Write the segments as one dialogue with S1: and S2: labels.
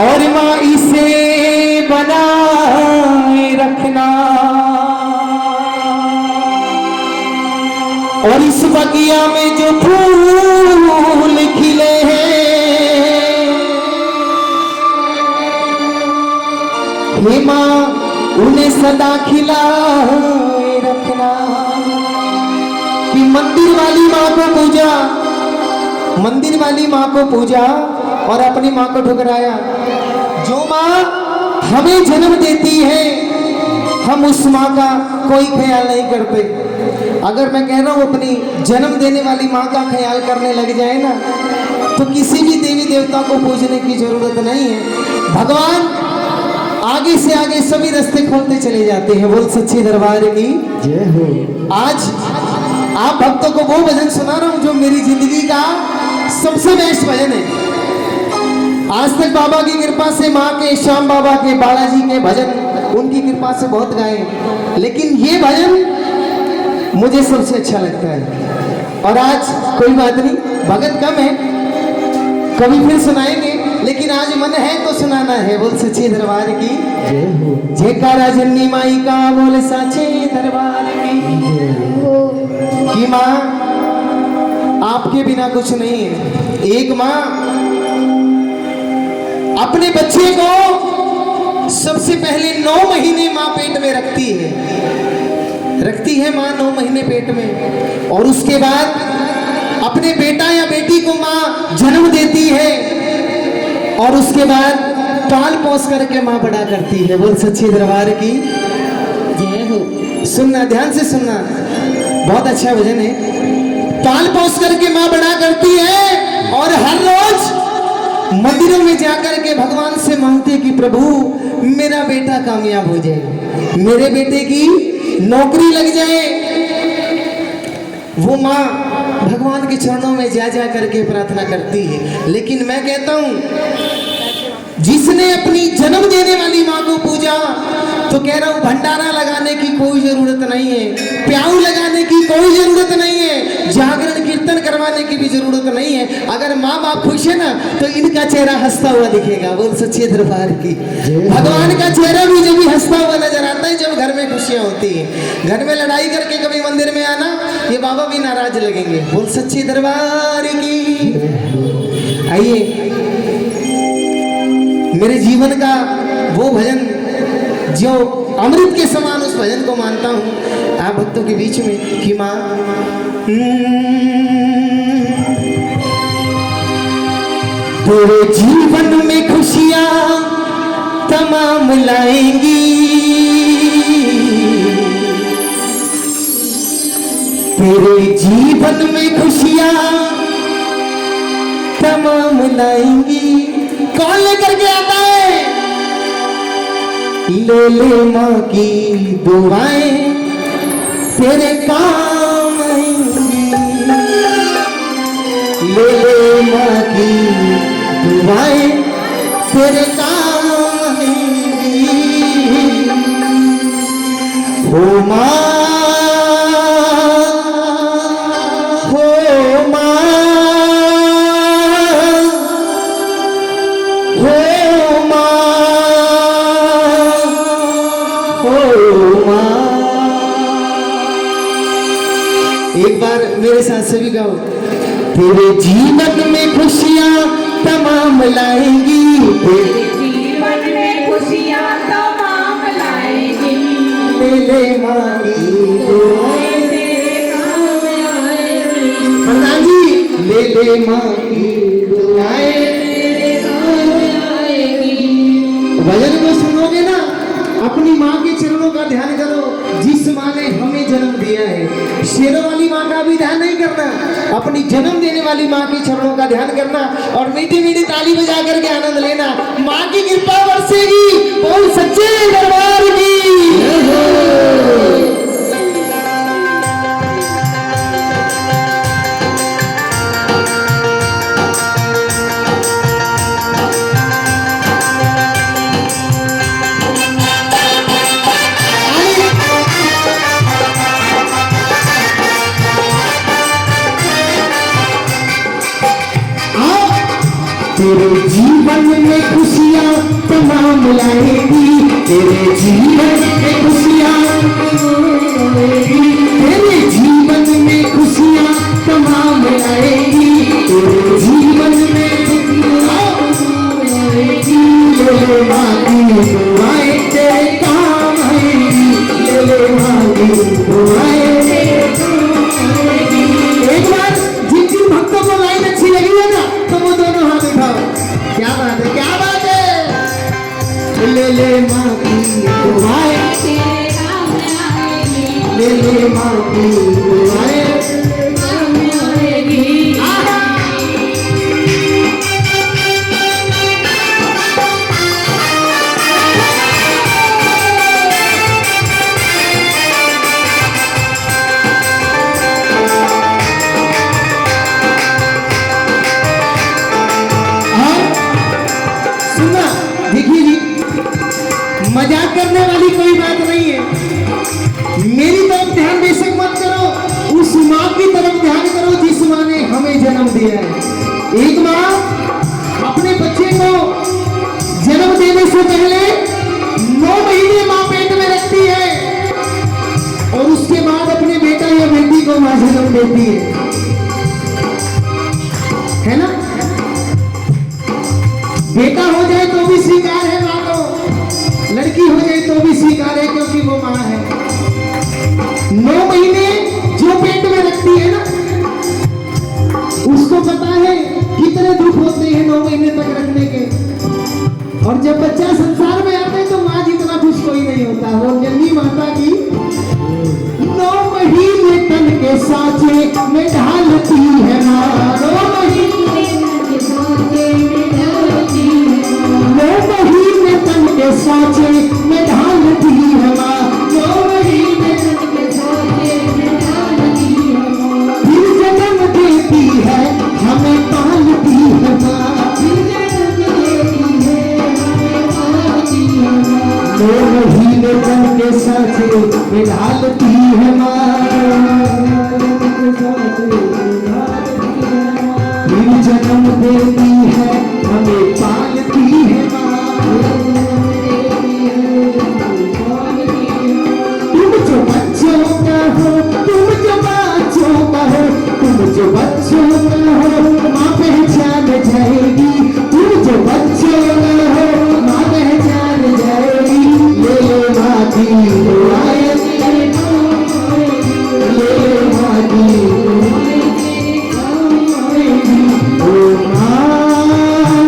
S1: और माँ इसे बनाए रखना, और इस बगिया में जो फूल खिले हैं, हे माँ उन्हें सदा खिलाए रखना। कि मंदिर वाली माँ को पूजा, मंदिर वाली माँ को पूजा और अपनी माँ को ठुकराया। जो माँ हमें जन्म देती है हम उस माँ का कोई ख्याल नहीं करते। अगर मैं कह रहा हूँ अपनी जन्म देने वाली माँ का ख्याल करने लग जाए ना, तो किसी भी देवी देवता को पूजने की जरूरत नहीं है। भगवान आगे से आगे सभी रास्ते खोलते चले जाते हैं। बोल सच्चे दरबार की जय हो। आज आप भक्तों को वो भजन सुना रहा हूँ जो मेरी जिंदगी का सबसे बेस्ट भजन है। आज तक बाबा की कृपा से, माँ के, श्याम बाबा के, बालाजी के भजन उनकी कृपा से बहुत गाए, लेकिन ये भजन मुझे सबसे अच्छा लगता है। और आज कोई बात नहीं, भगत कम है, कभी फिर सुनाएंगे, लेकिन आज मन है तो सुनाना है। बोल सच्चे दरबार की जय हो। जयकारा जन्नी माई का बोल सच्चे दरबार की माँ आपके बिना कुछ नहीं है। एक माँ अपने बच्चे को सबसे पहले 9 महीने माँ पेट में रखती है माँ 9 महीने पेट में, और उसके बाद अपने बेटा या बेटी को माँ जन्म देती है, और उसके बाद पाल पोस करके माँ बड़ा करती है। बोल सच्चे दरबार की जय हो। सुनना, ध्यान से सुनना, बहुत अच्छा भजन है। पाल पोस करके माँ बड़ा करती है, और हर रोज मंदिरों में जाकर के भगवान से मांगते कि प्रभु मेरा बेटा कामयाब हो जाए, मेरे बेटे की नौकरी लग जाए। वो माँ भगवान के चरणों में जा करके प्रार्थना करती है। लेकिन मैं कहता हूं, जिसने अपनी जन्म देने वाली माँ को पूजा, तो कह रहा हूं भंडारा लगाने की कोई जरूरत नहीं है, प्याऊ लगाने की कोई जरूरत नहीं है, जागरण कीर्तन करवाने की भी जरूरत नहीं है। अगर माँ बाप खुश है ना, तो इनका चेहरा हंसता हुआ दिखेगा। बोल सच्चे दरबार की। भगवान का चेहरा भी जब भी हंसता हुआ नजर आता है जब घर में खुशियां होती है। घर में लड़ाई करके कभी मंदिर में आना, ये बाबा भी नाराज लगेंगे। बोल सच्चे दरबार की। आइए, मेरे जीवन का वो भजन जो अमृत के समान, उस भजन को मानता हूं आप भक्तों के बीच में कि माँ तेरे जीवन में खुशियां तमाम लाएंगी, तेरे जीवन में खुशियां तमाम लाएंगी। कौन लेकर के आता है? ले ले माँ की दुआएं तेरे काम आएंगी, ले ले माँ की दुआएं तेरे काम आएंगी। हो माँ, हो माँ, हो माँ, एक बार मेरे साथ सभी गाओ। तेरे जीवन में खुशियां तमाम लाएंगी, तेरे
S2: जीवन में खुशियां तमाम लाएंगी,
S1: ले ले माँ की दुआएं
S2: तेरे काम आएंगी।
S1: प्रधान जी, ले ले माँ की दुआएं
S2: तेरे काम आएंगी।
S1: भजन को सुनोगे ना, अपनी माँ के चरणों का ध्यान करो, जिस माँ ने हमें जन्म दिया है। शेरों वाली माँ का भी ध्यान नहीं करना, अपनी जन्म देने वाली माँ के चरणों का ध्यान करना, और मीठी मीठी ताली बजा करके आनंद लेना। माँ की कृपा बरसेगी। बोल सच्चे दरबार की। तेरे जीवन में खुशियाँ तमाम लाएगी, तेरे जीवन में खुशियाँ, तेरे जीवन में खुशियाँ तमाम लाएगी, तेरे जीवन में खुशियाँ लाएगी। ले ले माँ की दुआएं तेरे काम आएगी, ले ले माँ की दुआएं तेरे काम आएगी। एक बार जिन जिन भक्तों को लाइन अच्छी लगी है ना, तो वो दोनों हाथ उठाओ। क्या बात है, क्या बात है। ले ले माँ की दुआएं,
S2: तेरे काम आएगी,
S1: ले ले माँ की दुआएं।
S2: काम आएगी।
S1: सुनना, देखिए जी, मजाक करने वाली कोई बात नहीं है। मेरी तरफ ध्यान बेशक मत करो, उस माँ की तरफ ध्यान करो जिस माँ ने हमें जन्म दिया है। एक माँ अपने बच्चे को जन्म देने से पहले 9 महीने माँ पेट में रखती है और उसके बाद अपने बेटा या बेटी को माँ जन्म देती है ना। बेटा हो जाए तो भी स्वीकार है माँ को, लड़की हो जाए तो भी स्वीकार है, क्योंकि वो माँ है। 9 महीने जो पेट में रखती है ना, उसको पता है कितने दुख होते हैं 9 महीने तक रखने के। और जब बच्चा संसार में आता है तो माँ जितना खुश कोई नहीं होता। वो जन्मी माता की 9 महीने तन के सांचे में ढालती है माँ, 9 महीने
S2: के साथे में डालती है,
S1: 9 महीने तन के सांचे में ढालती है माँ, 9 महीने
S2: के साथे में डालती है।
S1: फिर जन्म देती है हमें पालती है माँ, 9 महीने तन के सांचे में ढालती है माँ, फिर जन्म देती है हमें पालती है माँ। तुम जो बच्चों का हो, तुम जो बच्चों का हो, तुम जो बच्चों का हो, माँ पहचान जाएगी। तुम जो बच्चों का हो, माँ पहचान जाएगी। ले ले माँ की दुआएं, ले ले माँ की दुआएं। ओ माँ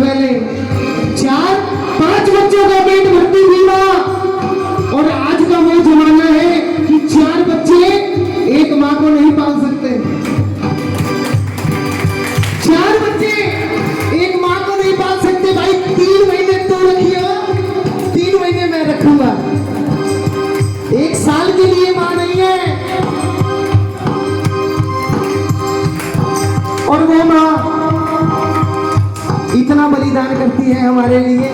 S1: पहले 4-5 बच्चों का पेट भरती थी माँ, और आज का वो जमाना है कि 4 बच्चे एक माँ को नहीं पाल सकते। 4 बच्चे एक माँ को नहीं पाल सकते भाई। 3 महीने तो रखिए, 3 महीने मैं रखूंगा, 1 साल के लिए माँ नहीं है। और वो माँ इतना बलिदान करती है हमारे लिए।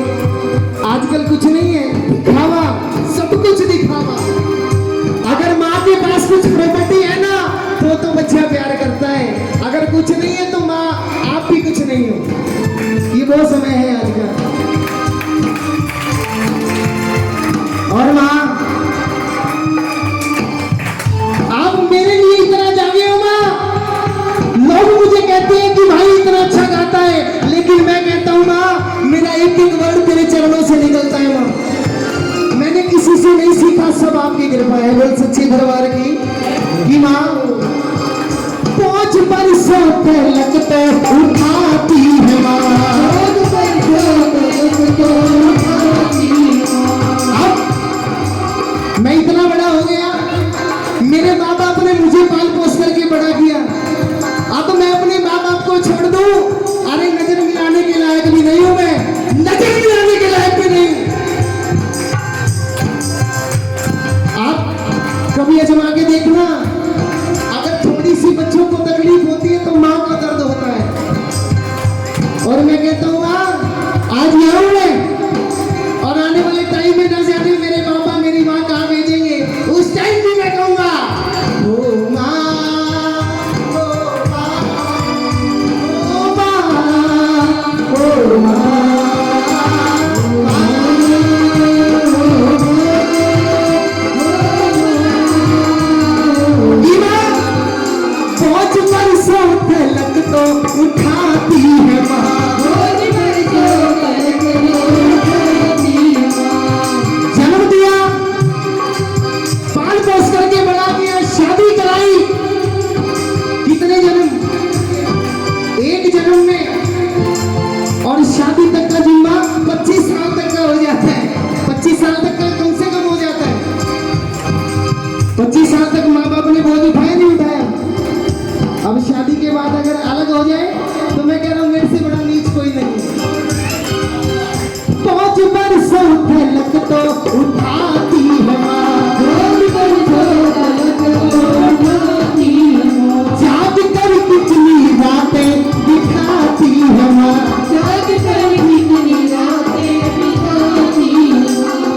S1: आजकल कुछ नहीं है, दिखावा, सब कुछ दिखावा। अगर माँ के पास कुछ प्रॉपर्टी है ना तो बच्चा प्यार करता है, अगर कुछ नहीं है तो माँ आप भी कुछ नहीं हो। ये वो समय है आज का। और माँ आप मेरे लिए इतना जागे हो माँ। लोग मुझे कहते हैं कि भाई इतना अच्छा गाता है, लेकिन मैं कहता हूँ माँ मेरा एक एक वर्ड तेरे चरणों से निकलता है माँ। मैंने किसी से नहीं सीखा, सब आपकी कृपा है। बोल सच्चे दरबार की कि माँ 5 बरसों तलक तो उठाती है माँ। अब मैं इतना बड़ा हो गया, मेरे माँ बाप ने मुझे पाल पोस करके बड़ा किया। अब मैं अपने माँ बाप को छोड़ दूं, अरे नजर मिलाने के लायक भी नहीं हूं मैं, नजर मिलाने के लायक भी नहीं हूं। आप कभी आजमा के देखना, अगर थोड़ी सी बच्चों को तकलीफ होती है तो माँ का दर्द होता है। और मैं कहता हूँ माँ आज यहाँ हूं मैं, और आने वाले टाइम में ना जाने मेरे पापा मेरी माँ कहाँ भेजेंगे, उस टाइम भी मैं कहूँगा ओ माँ, उठाती है माँ। जन्म दिया, पाल पोस करके बड़ा किया, शादी कराई। कितने जन्म, एक जन्म में, और शादी तक का जिम्मा 25 साल तक का हो जाता है। 25 साल तक का कम से कम हो जाता है। 25 साल तक माँ बाप ने बोझ उठाया नहीं उठाया। अब शादी के बाद अगर अलग हो जाए तो मैं कह रहा हूँ मेरे से बड़ा नीच कोई नहीं है। 5 बरसों तलक तो उठाती है माँ। जाग कर कितनी रातें दिखाती है माँ।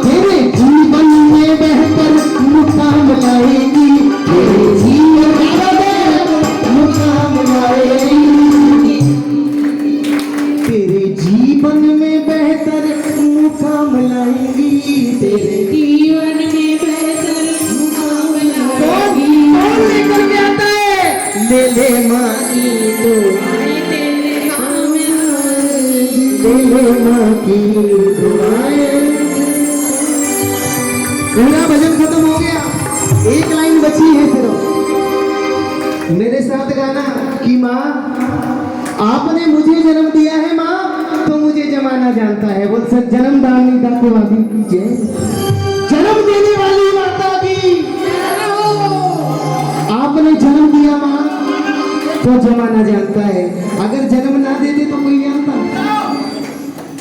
S1: तेरे जीवन में बेहतर मुकाम लाएगी, तेरे जीवन तेरे जीवन में बेहतर मुकाम लाएगी, तेरे जीवन में बेहतर मुकाम लाएगी। कौन लेकर के आता है? ले ले माँ की दुआएं, ले ले माँ की दुआएं। पूरा भजन खत्म हो गया, एक लाइन बची है सिर्फ। मेरे साथ गाना कि माँ आपने मुझे जन्म दिया है माँ, तो मुझे जमाना जानता है। बोल सच जन्म दानी दाते वाली की जय, जन्म देने वाली माता की। आपने जन्म दिया माँ तो जमाना जानता है, अगर जन्म ना देते तो कोई जानता।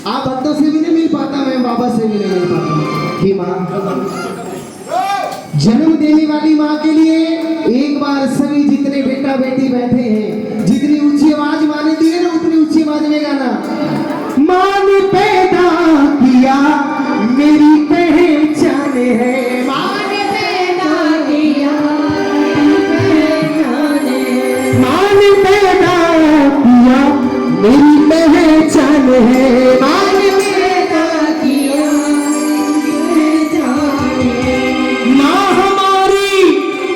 S1: आप भक्तों से भी नहीं मिल पाता, मैं बाबा से भी नहीं मिल पाता। कि माँ जन्म देने वाली माँ के लिए एक बार सभी जितने बेटा बेटी बैठे हैं, जितनी ऊंची आवाज माँ ने दी है ना उतनी ऊंची आवाज में गाना। माँ ने पैदा किया मेरी पहचान है, माँ ने पैदा किया माँ ने पैदा किया मेरी पहचान है, माँ ने पैदा किया माँ हमारी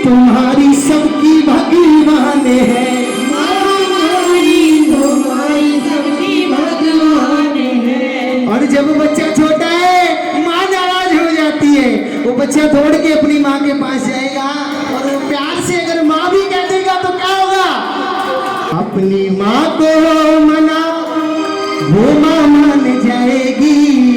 S1: तुम्हारी सबकी भगवान है, और जब बच्चा छोटा है माँ नाराज हो जाती है, वो बच्चा दौड़ के अपनी माँ के पास जाएगा, और वो प्यार से अगर माँ भी कह देगा तो क्या होगा? अपनी माँ को मना, वो माँ जाएगी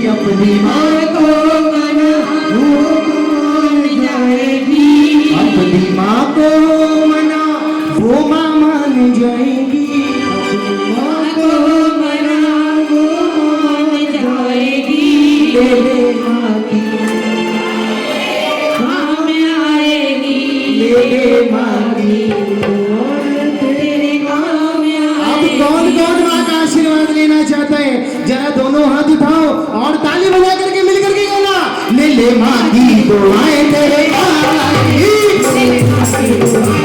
S1: अपनी माँ को मना, वो मान जाएगी अपनी माँ को मना, वो माँ मान जाएगी अपनी माँ को मना, वो मान जाएगी। ले ले माँ की
S2: काम आएगी,
S1: ले ले माँ की
S2: तेरे काम
S1: अब कौन कौन माँ का आशीर्वाद लेना चाहता है? जरा दोनों हाथ उठाओ और ताली बजा करके मिल करके गाना, ले ले माँ की दुआएं तेरे माँ की।